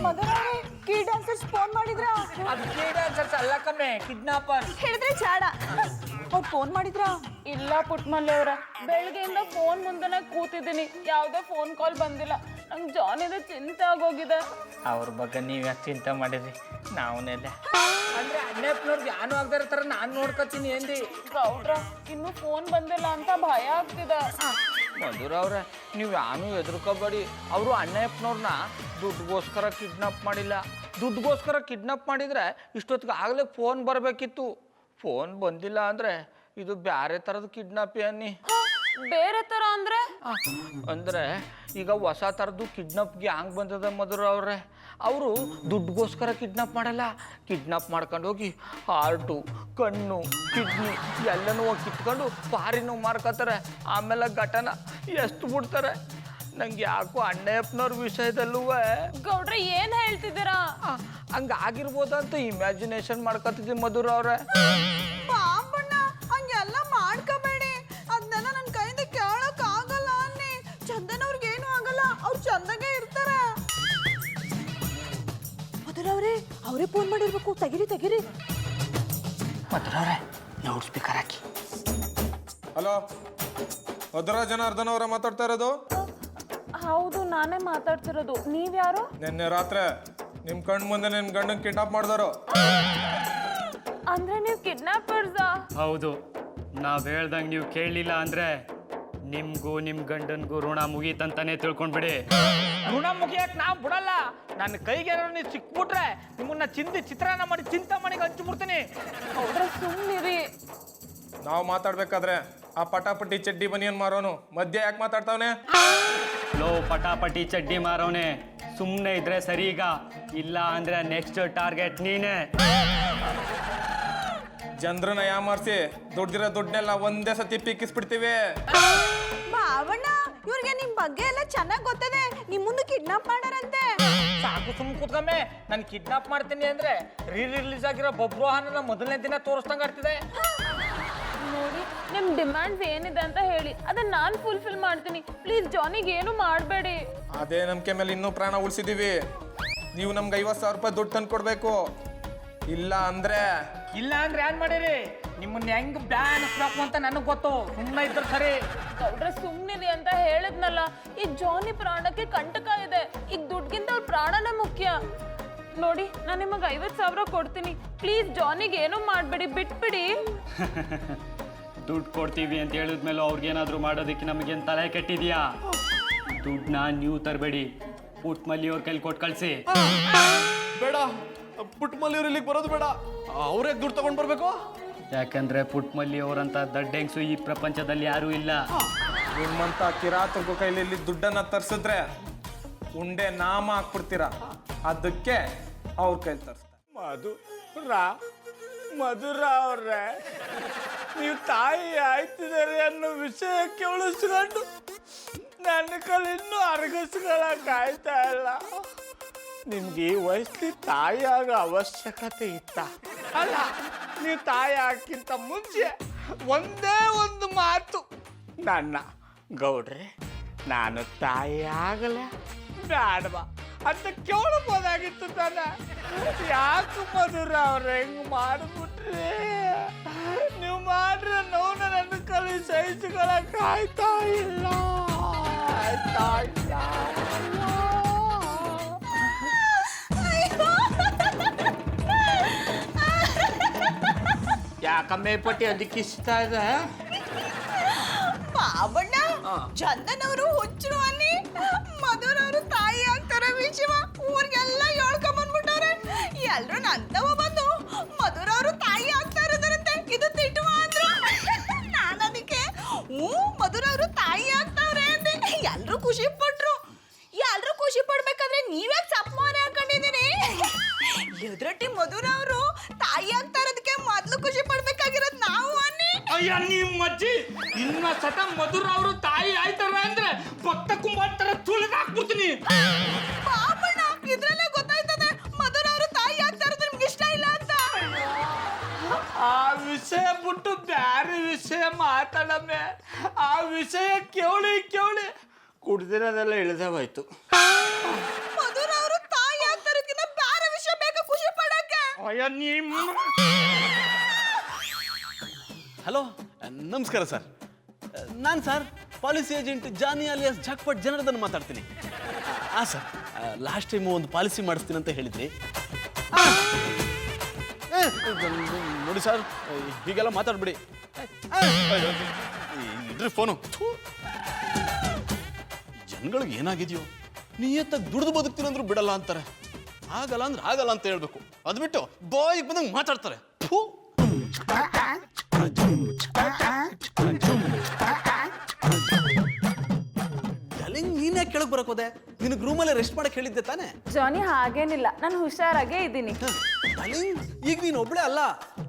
ಮದರವ್ರೆ key dancers phone ಮಾಡಿದ್ರ? ಅದು key dancers ಅಲ್ಲ ಕಮ್ಮೆ, ಕಿಡ್ನಾಪರ್. ಹೇಳಿದ್ರೆ ಚಾಡ. ಅವ್ರು ಫೋನ್ ಮಾಡಿದ್ರ? ಇಲ್ಲ ಪುಟ್ಮಲ್ಲಿ ಅವ್ರ, ಬೆಳಗ್ಗೆಯಿಂದ ಫೋನ್ ಮುಂದೆನೆ ಕೂತಿದ್ದೀನಿ, ಯಾವುದೇ ಫೋನ್ ಕಾಲ್ ಬಂದಿಲ್ಲ. ನಂಗೆ ಜಾನಿದ ಚಿಂತೆ ಆಗೋಗಿದೆ. ಅವ್ರ ಬಗ್ಗೆ ನೀವು ಯಾಕೆ ಚಿಂತೆ ಮಾಡಿರಿ, ನಾವನ್ನೆಲ್ಲ ಅಂದ್ರೆ ಅಣ್ಣಪ್ಪನವ್ರಿಗೆ ಯಾನು ಆಗದೇ ಇರೋ ಥರ ನಾನು ನೋಡ್ಕೊತೀನಿ ಏನ್ರಿ. ಗೌಡ್ರ ಇನ್ನೂ ಫೋನ್ ಬಂದಿಲ್ಲ ಅಂತ ಭಯ ಆಗ್ತಿದೆ. ಮಧುರ ಅವ್ರೆ, ನೀವು ಯಾನು ಹೆದರ್ಕೋಬೇಡಿ. ಅವರು ಅಣ್ಣಪ್ಪನವ್ರನ್ನ ದುಡ್ಡುಗೋಸ್ಕರ ಕಿಡ್ನಾಪ್ ಮಾಡಿಲ್ಲ. ದುಡ್ಡುಗೋಸ್ಕರ ಕಿಡ್ನಾಪ್ ಮಾಡಿದರೆ ಇಷ್ಟೊತ್ತಿಗೆ ಆಗಲೇ ಫೋನ್ ಬರಬೇಕಿತ್ತು. ಫೋನ್ ಬಂದಿಲ್ಲ ಅಂದರೆ ಇದು ಬೇರೆ ಥರದ ಕಿಡ್ನಾಪಿ ಅನ್ನಿ. ಬೇರೆ ಥರ ಅಂದ್ರೆ? ಅಂದರೆ ಈಗ ಹೊಸ ಥರದ್ದು ಕಿಡ್ನಾಪ್ ಗ್ಯಾಂಗ್ ಬಂದದ ಮಧುರ ಅವ್ರೆ. ಅವರು ದುಡ್ಡುಗೋಸ್ಕರ ಕಿಡ್ನಾಪ್ ಮಾಡಲ್ಲ, ಕಿಡ್ನಾಪ್ ಮಾಡ್ಕೊಂಡು ಹೋಗಿ ಹಾರ್ಟು, ಕಣ್ಣು, ಕಿಡ್ನಿ ಎಲ್ಲನೂ ಹೋಗಿ ಕಿತ್ಕೊಂಡು ಪಾರಿನೂ ಮಾರ್ಕೋತಾರೆ. ಆಮೇಲೆ ಘಟನ ಎಷ್ಟು ಬಿಡ್ತಾರೆ. ನಂಗೆ ಯಾಕೋ ಅಣ್ಣಪ್ಪನವ್ರ ವಿಷಯದಲ್ಲೂ ಗೌಡ್ರ ಏನು ಹೇಳ್ತಿದ್ದೀರಾ? ಹಂಗಾಗಿರ್ಬೋದಂತ ಇಮ್ಯಾಜಿನೇಷನ್ ಮಾಡ್ಕೊತಿದ್ವಿ ಮಧುರ ಅವ್ರೆ. ಪಾಪಣ್ಣ ಹಂಗೆಲ್ಲ ಮಾಡ್ಕೋಬೇಡಿ, ಅದನ್ನೆಲ್ಲ ನನ್ನ ಕೈಯಿಂದ ಕೇಳಕ್ ಆಗಲ್ಲ ಅನ್ನಿ. ಚಂದನ್ ಅವ್ರಿಗೆ ಏನು ಆಗಲ್ಲ, ಅವ್ರು ಚಂದಗೆ ಇರ್ತಾರೆ. ಮಧುರವ್ರೆ ಅವರೇ ಫೋನ್ ಮಾಡಿರ್ಬೇಕು, ತೆಗಿರಿ ತೆಗಿರಿ. ಮಧುರ ಅವ್ರೆ ಲೌಡ್ ಸ್ಪೀಕರ್ ಹಾಕಿ. ಹಲೋ, ಮಧುರ ಜನಾರ್ದನ್ ಅವರ ಮಾತಾಡ್ತಾ ಇರೋದು? ಹೌದು, ನಾನೇ ಮಾತಾಡ್ತಿರೋದು. ನೀವ್ಯಾರು? ನಿನ್ನೆ ರಾತ್ರಿ ನಿಮ್ಮ ಕಣ್ಣು ಮುಂದೆ ನಿನ್ನ ಗಂಡನ ಕಿಡ್ನಾಪ್ ಮಾಡಿದವರು. ಅಂದ್ರೆ ನೀವು ಕಿಡ್ನಾಪರ್ಸಾ? ಹೌದು, ನಾವು ಹೇಳ್ದಂಗೆ ನೀವು ಕೇಳಲಿಲ್ಲ ಅಂದರೆ ನಿಮಗೂ ನಿಮ್ಮ ಗಂಡನಿಗೂ ಋಣ ಮುಗೀತಂತಾನೆ ತಿಳ್ಕೊಂಡ್ಬಿಡಿ. ಋಣ ಮುಗಿಯಕ್ಕೆ ನಾವು ಬಿಡಲ್ಲ. ನನ್ನ ಕೈಗೆ ನೀವು ಸಿಕ್ಬಿಟ್ರೆ ನಿಮ್ಮನ್ನ ಚಿತ್ರಾನ್ನ ಮಾಡಿ ಚಿಂತಾಮಣಿಗೆ ಹಂಚ್ಬಿಡ್ತೀನಿ. ಗೌಡ್ರ ಸುಮ್ಮನಿರಿ. ನಾವು ಮಾತಾಡ್ಬೇಕಾದ್ರೆ ಆ ಪಟಾಪಟಿ ಚಡ್ಡಿ ಬನಿಯನ್ ಮಾರೋನು ಮಧ್ಯೆ ಯಾಕೆ ಮಾತಾಡ್ತಾವನೆ? ಲೋ ಪಟಾಪಟಿ ಚಡ್ಡಿ ಮಾರೋನೆ, ಸುಮ್ಮನೆ ಇದ್ರೆ ಸರಿ. ಈಗ ಇಲ್ಲ ಅಂದರೆ ನೆಕ್ಸ್ಟ್ ಟಾರ್ಗೆಟ್ ನೀನೇ. ಜನರನ್ನ ಯಾಮಾರಿಸಿ ದುಡ್ಡಿರೋ ದುಡ್ಡನ್ನೆಲ್ಲ ಒಂದೇ ಸತಿ ಪೀಕಿಸ್ಬಿಡ್ತೀವಿ. ಬಾವಣ್ಣ ಇವ್ರಿಗೆ ನಿಮ್ ಬಗ್ಗೆ ಎಲ್ಲ ಚೆನ್ನಾಗ್ ಗೊತ್ತದೆ, ನಿಮ್ ಮುಂದೆ ಕಿಡ್ನಾಪ್ ಮಾಡಾರಂತೆ. ಸಾಕು ಸುಮ್ಮನೆ ಕೂತ್ಕೊಮ್ಮೆ. ನಾನು ಕಿಡ್ನಾಪ್ ಮಾಡ್ತೀನಿ ಅಂದ್ರೆ ರಿಲೀಸ್ ಆಗಿರೋ ಬಬ್ರುವಾಹನ ಮೊದಲನೇ ದಿನ ತೋರಿಸ್ದಂಗೆ ಆಗ್ತಿದೆ. ನೋಡಿ, ನಿಮ್ಮ ಡಿಮ್ಯಾಂಡ್ಸ್ ಏನಿದೆ ಅಂತ ಹೇಳಿ, ಅದನ್ನ ನಾನು ಫುಲ್ಫಿಲ್ ಮಾಡ್ತೀನಿ. ಪ್ಲೀಸ್ ಜಾನಿಗೆ ಏನು ಮಾಡಬೇಡಿ. ಅದೇ ನಂಬಿಕೆ ಮೇಲೆ ಇನ್ನೂ ಪ್ರಾಣ ಉಳಿಸಿದೀವಿ. ನೀವು ನಮ್ಗೆ 50,000 ರೂಪಾಯಿ ದುಡ್ಡು ತಂದು ಕೊಡ್ಬೇಕು. ಇಲ್ಲ ಅಂದ್ರೆ ಏನ್ ಮಾಡಿರಿ? ನಿಮ್ಮನ್ನ ಹೆಂಗ್ ಬ್ಯಾನ್ ಹಾಕ್ಬೇಕು ಅಂತ ನನಗೆ ಗೊತ್ತು. ಸುಮ್ಮನೆ ಇದ್ರೆ ಸರಿ. ಗೌಡ್ರ ಸುಮ್ಮನಿರಿ ಅಂತ ಹೇಳಿದ್ನಲ್ಲ. ಈ ಜಾನಿ ಪ್ರಾಣಕ್ಕೆ ಕಂಟಕ ಇದೆ. ಈಗ ದುಡ್ಗಿಂತ ಅವ್ರ ಪ್ರಾಣನೇ ಮುಖ್ಯ. ನೋಡಿ, ನಾನು ನಿಮಗೆ 50,000 ಕೊಡ್ತೀನಿ. ಪ್ಲೀಸ್ ಜಾನಿಗೆ ಏನೂ ಮಾಡಬೇಡಿ, ಬಿಟ್ಬಿಡಿ. ದುಡ್ಡು ಕೊಡ್ತೀವಿ ಅಂತ ಹೇಳಿದ್ಮೇಲೆ ಅವ್ರಿಗೇನಾದರೂ ಮಾಡೋದಕ್ಕೆ ನಮಗೇನು ತಲೆ ಕೆಟ್ಟಿದೆಯಾ? ದುಡ್ಡನ್ನ ನೀವು ತರಬೇಡಿ, ಪುಟ್ಮಲ್ಲಿ ಅವ್ರ ಕೈಲಿ ಕೊಟ್ಟು ಕಳಿಸಿ. ಬೇಡ, ಪುಟ್ಮಲ್ಲಿ ಅವ್ರು ಇಲ್ಲಿಗೆ ಬರೋದು ಬೇಡ. ಅವ್ರೇ ದುಡ್ಡು ತಗೊಂಡು ಬರ್ಬೇಕು. ಯಾಕಂದ್ರೆ ಪುಟ್ಮಲ್ಲಿ ಅವರಂತ ದಡ್ಡ ಹೆಂಗ್ಸು ಈ ಪ್ರಪಂಚದಲ್ಲಿ ಯಾರೂ ಇಲ್ಲ. ನಿಮ್ಮಂತ ಕಿರಾತಕ ಕೈಲಿ ಇಲ್ಲಿ ದುಡ್ಡನ್ನ ತರಿಸಿದ್ರೆ ಉಂಡೆ ನಾಮ ಹಾಕ್ಬಿಡ್ತೀರಾ. ಅದಕ್ಕೆ ಅವ್ರ ಕೈಲಿ ತರಿಸ್ತಾರೆ. ಮಧುರ ಅವ್ರೆ, ನೀವು ತಾಯಿ ಆಯ್ತಿದ್ದಾರೆ ಅನ್ನೋ ವಿಷಯಕ್ಕೆ ಉಳಿಸ್ಕೊಂಡು ನನ್ನ ಕೈಲಿ ಇನ್ನೂ ಅರಗಿಸ್ಕೊಳಕ್ಕಾಯ್ತಾ ಇಲ್ಲ. ನಿಮ್ಗೆ ಈ ವಯಸ್ಸಲ್ಲಿ ತಾಯಿ ಆಗೋ ಅವಶ್ಯಕತೆ ಇತ್ತ? ಅಲ್ಲ, ನೀವು ತಾಯಿ ಆಗಕ್ಕಿಂತ ಮುಂಚೆ ಒಂದೇ ಒಂದು ಮಾತು, ನನ್ನ ಗೌಡ್ರೆ ನಾನು ತಾಯಿ ಆಗಲ್ಲ ಬೇಡವಾ ಅಂತ ಕೇಳಬಹುದಾಗಿತ್ತು ತಾನೆ. ಯಾಕೆ ಮಧುರ ಅವ್ರೆ ಹೆಂಗ್ ಮಾಡಿಬಿಟ್ರಿ? ನೀವು ಮಾಡ್ರೆ ನೋವು ನನ್ನ ಕಲಿ ಸಹಿಸ್ಕೊಳಕ್ ಆಯ್ತಾ ಇಲ್ಲ. ಯಾಕಮ್ಮೆ ಪಟ್ಟಿ ಅದಕ್ಕೆ ಇಷ್ಟ ಇದೆ? ಬಾಬಣ್ಣ ಚಂದನ್ ಅವರು ಹುಚ್ಚರು ಅನ್ನಿ ಮಧುರವರು ತಾಯಿ ಆಗ್ತಾರ ವಿಷಯ ಊರಿಗೆಲ್ಲ ಹೇಳ್ಕೊಂಡ್ಬಂದ್ಬಿಟ್ಟವ್ರೆ. ಎಲ್ರು ನಂತವ ಬಂದು ಮಧುರವರು ತಾಯಿ ಆಗ್ತಾ ಇರೋದರಂತೆ, ಇದು ತಿಟ್ಟುವ ಅಂದ್ರು. ನಾನು ಅದಕ್ಕೆ ಮಧುರವರು ತಾಯಿ ಆಗ್ತಾವ್ರೆ ಅಂದೆ. ಎಲ್ರು ಖುಷಿ ಪಟ್ರು. ಎಲ್ರು ಖುಷಿ ಪಡ್ಬೇಕಾದ್ರೆ ನೀವ್ಯಾಕೆ ಸಪ್ಮಾನೆ ಹಾಕೊಂಡಿದೀನಿ? ಎದುರಟ್ಟಿ ಮಧುರವರು ತಾಯಿ ಆಗ್ತಾ ಇರೋದಕ್ಕೆ ಮೊದ್ಲು ಖುಷಿ ಪಡ್ಬೇಕಾಗಿರೋದು ನಾವು ಅನ್ನಿ. ಅಯ್ಯ ನಿಮ್ಮ ಅಜ್ಜಿ ಇನ್ನ ಸತ ಮಧುರ ಅವರು ತಾಯಿ ಆಯ್ತಾರ ಅಂದ್ರೆ ಭಕ್ತ ಕುಂಬಾರ ತುಳಿದು ಹಾಕ್ಬಿಡ್ತೀನಿ. ಪಾಪಣ್ಣ ಇದ್ರಲ್ಲೇ ಗೊತ್ತಾಯ್ತದೆ ಮಧುರ ಅವರು ತಾಯಿ ಆಗ್ತಾ ಇರೋದು ನಿಮ್ಗೆ ಇಷ್ಟ ಇಲ್ಲ ಅಂತ. ಆ ವಿಷಯ ಬಿಟ್ಟು ಬ್ಯಾರೆ ವಿಷಯ ಮಾತಾಡಮ್ಮೆ. ಆ ವಿಷಯ ಕೇಳಿ ಕುಡ್ದಿರೋದೆಲ್ಲ ಇಳಿದವಾಯ್ತು. ಮಧುರ ಅವರು ತಾಯಿ ಆಗ್ತಾ ನಿಮ್ಮ ಹಲೋ ನಮಸ್ಕಾರ ಸರ್. ನಾನು ಸರ್ ಪಾಲಿಸಿ ಏಜೆಂಟ್ ಜಾನಿ ಅಲಿಯಾಸ್ ಜಾಕ್ಪಟ್ ಜನಾರ್ದನ್ ಮಾತಾಡ್ತೀನಿ. ಹಾಂ ಸರ್, ಲಾಸ್ಟ್ ಟೈಮು ಒಂದು ಪಾಲಿಸಿ ಮಾಡಿಸ್ತೀನಿ ಅಂತ ಹೇಳಿದ್ರಿ. ನೋಡಿ ಸರ್, ಹೀಗೆಲ್ಲ ಮಾತಾಡ್ಬಿಡಿ. ಇದ್ರಿ ಫೋನು. ಜನಗಳಿಗೆ ಏನಾಗಿದೆಯೋ, ನಿಯತ್ತಾಗಿ ದುಡ್ದು ಬದುಕ್ತೀನಂದ್ರೂ ಬಿಡಲ್ಲ ಅಂತಾರೆ. ಆಗಲ್ಲ ಅಂದ್ರೆ ಆಗಲ್ಲ ಅಂತ ಹೇಳ್ಬೇಕು. ಅದು ಬಿಟ್ಟು ಬಾಯಿಗೆ ಬಂದಂಗೆ ಮಾತಾಡ್ತಾರೆ. ಥೂ. ನೀನೇ ಕೆಳಗೆ ಬರಕ್ ಹೋದೆ? ನಿನಗೆ ರೂಮಲ್ಲೇ ರೆಸ್ಟ್ ಮಾಡಕ್ ಹೇಳಿದ್ದೆ ತಾನೆ? ಜಾನಿ ಹಾಗೇನಿಲ್ಲ, ನಾನು ಹುಷಾರಾಗೇ ಇದ್ದೀನಿ. ಡಾರ್ಲಿಂಗ್, ಈಗ ನೀನು ಒಬ್ಳೆ ಅಲ್ಲ,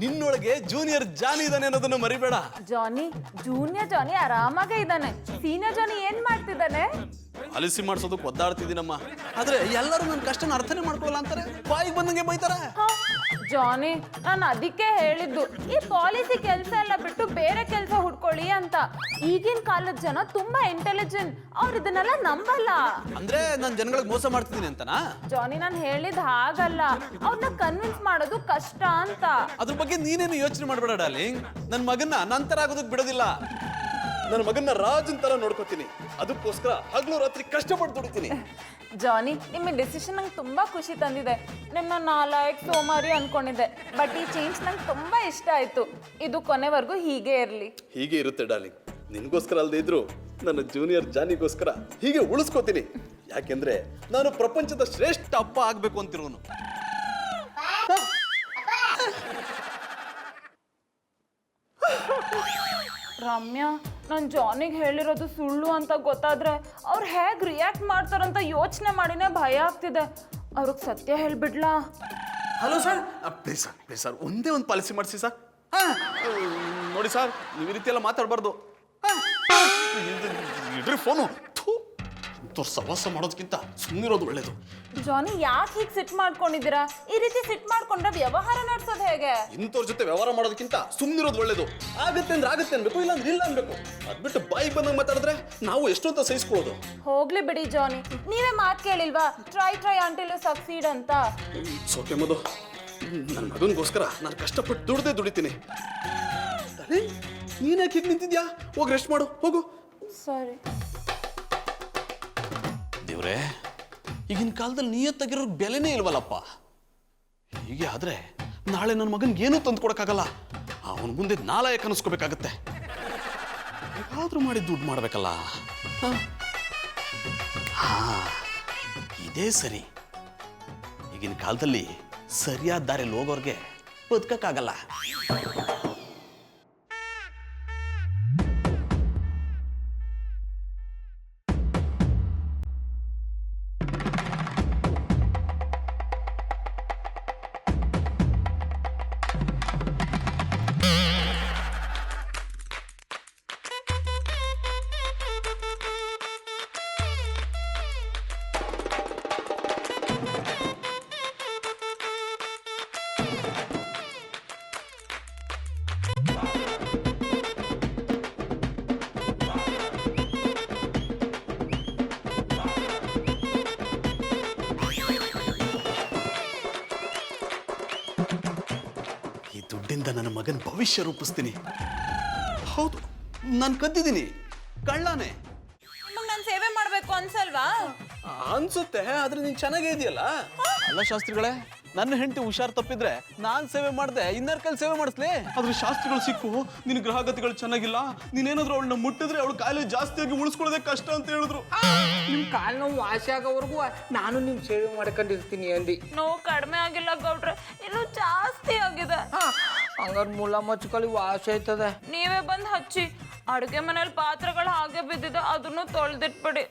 ನಿನ್ನೊಳಗೆ ಜೂನಿಯರ್ ಜಾನಿ ಇದ್ದಾನೆ ಅನ್ನೋದನ್ನ ಮರಿಬೇಡ. ಜಾನಿ, ಜೂನಿಯರ್ ಜಾನಿ ಆರಾಮಾಗೇ ಇದ್ದಾನೆ. ಸೀನಿಯರ್ ಜಾನಿ ಏನ್ ಮಾಡ್ತಿದ್ದಾನೆ? ಪಾಲಿಸಿ ಮಾಡಿಸೋದಕ್ಕೆ ಒದ್ದಾಡ್ತಿದ್ದೀನಮ್ಮ. ಆದ್ರೆ ಎಲ್ಲರೂ ನನ್ನ ಕಷ್ಟನ ಅರ್ಥನೇ ಮಾಡ್ಕೊಳ್ಳಲ್ಲ ಅಂತಾರೆ, ಬಾಯಿಗೆ ಬಂದಂಗೆ ಬೈತಾರೆ. ಜಾನಿ, ನಾನು ಅದಕ್ಕೆ ಹೇಳಿದ್ದು ಈ ಪಾಲಿಸಿ ಕೆಲಸ ಎಲ್ಲ ಬಿಟ್ಟು ಬೇರೆ ಕೆಲಸ ಹುಡ್ಕೊಳ್ಳಿ ಅಂತ. ಈಗಿನ ಕಾಲದ ಜನ ತುಂಬಾ ಇಂಟೆಲಿಜೆಂಟ್, ಅವ್ರು ಇದನ್ನೆಲ್ಲ ನಂಬಲ್ಲ. ಅಂದ್ರೆ ನಾನು ಜನಗಳಿಗೆ ಮೋಸ ಮಾಡ್ತಿದ್ದೀನಿ ಅಂತನಾ? ಜಾನಿ, ನಾನು ಹೇಳಿದ್ ಹಾಗಲ್ಲ, ಅವ್ರನ್ನ ಕನ್ವಿನ್ಸ್ ಮಾಡೋದು ಕಷ್ಟ ಅಂತ. ಅದ್ರ ಬಗ್ಗೆ ನೀನೇನು ಯೋಚನೆ ಮಾಡಬೇಡ ಡಾರ್ಲಿಂಗ್. ನನ್ನ ಮಗನ್ನ ನಂತರ ಆಗೋದಕ್ಕೆ ಬಿಡೋದಿಲ್ಲ. ನನ್ನ ಮಗನ್ನ ರಾಜನ್ ತರ ನೋಡ್ಕೋತೀನಿ. ಅದಕ್ಕೋಸ್ಕರ ಹಗಲು ರಾತ್ರಿ ಕಷ್ಟಪಟ್ಟು ದುಡಿತೀನಿ. ಜಾನಿ, ನಿಮ್ಮ ಡಿಸಿಷನ್ ನಂಗೆ ತುಂಬಾ ಖುಷಿ ತಂದಿದೆ. ನಿಮ್ಮ ನಾಲಾಯಕ್ ಸೋಮಾರಿ ಅನ್ಕೊಂಡಿದ್ದೆ, ಬಟ್ ಈ ಚೇಂಜ್ ನಂಗೆ ತುಂಬಾ ಇಷ್ಟ ಆಯ್ತು. ಇದು ಕೊನೆವರೆಗೂ ಹೀಗೆ ಇರಲಿ. ಹೀಗೆ ಇರುತ್ತೆ ಡಾರ್ಲಿಂಗ್. ನಿನ್ಗೋಸ್ಕರ ಅಲ್ಲದೆ ಇದ್ರು ನನ್ನ ಜೂನಿಯರ್ ಜಾನಿಗೋಸ್ಕರ ಹೀಗೆ ಉಳಿಸ್ಕೋತೀನಿ. ಯಾಕೆಂದ್ರೆ ನಾನು ಪ್ರಪಂಚದ ಶ್ರೇಷ್ಠ ಅಪ್ಪ ಆಗ್ಬೇಕು ಅಂತಿರೋನು. ರಮ್ಯಾ, ನಾನು ಜಾನಿಗೆ ಹೇಳಿರೋದು ಸುಳ್ಳು ಅಂತ ಗೊತ್ತಾದ್ರೆ ಅವ್ರು ಹೇಗೆ ರಿಯಾಕ್ಟ್ ಮಾಡ್ತಾರಂತ ಯೋಚನೆ ಮಾಡಿನೇ ಭಯ ಆಗ್ತಿದೆ. ಅವ್ರಿಗೆ ಸತ್ಯ ಹೇಳ್ಬಿಡ್ಲಾ? ಹಲೋ ಸರ್, ಪ್ಲೀಸ್ ಸರ್ ಒಂದೇ ಒಂದು ಪಾಲಿಸಿ ಮಾಡಿಸಿ ಸರ್. ನೋಡಿ ಸರ್, ನೀವು ಈ ರೀತಿ ಎಲ್ಲ ಮಾತಾಡಬಾರ್ದು. ಇಡ್ರಿ ಫೋನು. ಸವಾಸ ಮಾಡೋದಕ್ಕಿಂತ ಸುಮ್ಮನಿರೋದು ಒಳ್ಳೇದು. ಜಾನಿ, ಯಾಕೆ ಹೀಗೆ ಸಿಟ್ ಮಾಡ್ಕೊಂಡಿದ್ದೀರಾ? ಈ ರೀತಿ ಸಿಟ್ ಮಾಡ್ಕೊಂಡ್ರೆ ವ್ಯವಹಾರ ನಡೆಸೋದು ಹೇಗೆ? ಇಂಥವ್ರ ಜೊತೆ ವ್ಯವಹಾರ ಮಾಡೋದಕ್ಕಿಂತ ಸುಮ್ಮನಿರೋದು ಒಳ್ಳೇದು. ಆಗತ್ತೆ ಅಂದ್ರೆ ಆಗತ್ತೆ ಅನ್ಬೇಕು, ಇಲ್ಲ ಅಂದ್ರೆ ಇಲ್ಲ ಅನ್ಬೇಕು. ಅದ್ಬಿಟ್ಟು ಬಾಯಿ ಬಂದಂಗೆ ಮಾತಾಡಿದ್ರೆ ನಾವು ಎಷ್ಟು ಅಂತ ಸಹಿಸ್ಕೊಳ್ಳೋದು. ಹೋಗ್ಲಿ ಬಿಡಿ ಜಾನಿ, ನೀವೇ ಮಾತು ಕೇಳಿಲ್ವಾ ಟ್ರೈ ಅಂಟಿಲ್ ಯು ಸಕ್ಸೀಡ್ ಅಂತ? ಸೋಕೆ ಮದು, ನನ್ನ ಮಗನಿಗೋಸ್ಕರ ನಾನು ಕಷ್ಟಪಟ್ಟು ದುಡಿತೀನಿ. ನೀನ್ಯಾಕೆ ಹೀಗೆ ನಿಂತಿದ್ಯಾ? ಹೋಗಿ ರೆಸ್ಟ್ ಮಾಡು, ಹೋಗು. ಸರಿ. ದೇವ್ರೆ, ಈಗಿನ ಕಾಲದಲ್ಲಿ ನಿಯತ್ತಾಗಿರೋ ಬೆಲೆನೇ ಇಲ್ವಲ್ಲಪ್ಪ. ಹೀಗೆ ಆದ್ರೆ ನಾಳೆ ನನ್ನ ಮಗನ್ಗೆ ಏನೂ ತಂದು ಕೊಡಕ್ಕಾಗಲ್ಲ. ಅವನ ಮುಂದೆ ನಾಲಾಯಕ ಅನಿಸ್ಕೋಬೇಕಾಗತ್ತೆ. ಹೇಗಾದ್ರೂ ಮಾಡಿ ದುಡ್ಡು ಮಾಡ್ಬೇಕಲ್ಲ. ಇದೇ ಸರಿ. ಈಗಿನ ಕಾಲದಲ್ಲಿ ಸರಿಯಾದ ದಾರಿಯಲ್ಲಿ ಹೋಗೋರ್ಗೆ ಬದುಕಕ್ಕಾಗಲ್ಲ. ದುಡ್ಡಿಂದ ನನ್ನ ಮಗನ ಭವಿಷ್ಯ ರೂಪಿಸ್ತೀನಿ. ಹೌದು, ನಾನು ಕದ್ದಿದ್ದೀನಿ, ಕಳ್ಳಾನೆ. ನಾನು ಸೇವೆ ಮಾಡ್ಬೇಕು ಅನ್ಸಲ್ವಾ? ಅನ್ಸುತ್ತೆ, ಆದ್ರೆ ನೀನ್ ಚೆನ್ನಾಗೇ ಇದೆಯಲ್ಲ. ಅಲ್ಲ ಶಾಸ್ತ್ರಿಗಳೇ, ನನ್ನ ಹೆಂಡತಿ ಹುಷಾರ್ ತಪ್ಪಿದ್ರೆ ನಾನ್ ಸೇವೆ ಮಾಡ್ದೆ, ಇನ್ನರ ಕೈಲಿ ಸೇವೆ ಮಾಡಿಸ್ಲಿ. ಆದ್ರೆ ಶಾಸ್ತ್ರಿಗಳು ಸಿಕ್ಕು ನಿನ್ ಗ್ರಹಗತಿಗಳು ಚೆನ್ನಾಗಿಲ್ಲ, ನೀನೇನಾದ್ರೂ ಅವಳನ್ನ ಮುಟ್ಟಿದ್ರೆ ಅವಳು ಕಾಯಿಲೆ ಜಾಸ್ತಿಯಾಗಿ ಉಳಿಸ್ಕೊಳ್ಳೋದೇ ಕಷ್ಟ ಅಂತ ಹೇಳಿದ್ರು. ನಿಮ್ಮ ಕಾಲು ನೋವು ವಾಸಿ ಆಗೋವರೆಗೂ ನಾನು ನಿಮ್ಮ ಸೇವೆ ಮಾಡ್ಕೊಂಡಿರ್ತೀನಿ ಅಂದು. ನೋವು ಕಡಿಮೆ ಆಗಿಲ್ಲ ಗೌಡ್ರೆ, ಇನ್ನೂ ಜಾಸ್ತಿ ಆಗಿದೆ. ಹಂಗಾರೆ ಮುಲ್ಲ ಮಚ್ಕಳಿ ವಾಸಿ ಆಯ್ತದೆ. ನೀವೇ ಬಂದು ಹಚ್ಚಿ. ಅಡುಗೆ ಮನೇಲಿ ಪಾತ್ರೆಗಳು ಹಾಗೆ ಬಿದ್ದಿದೆ, ಅದನ್ನು ತೊಳೆದಿಟ್ಬಿಡಿ.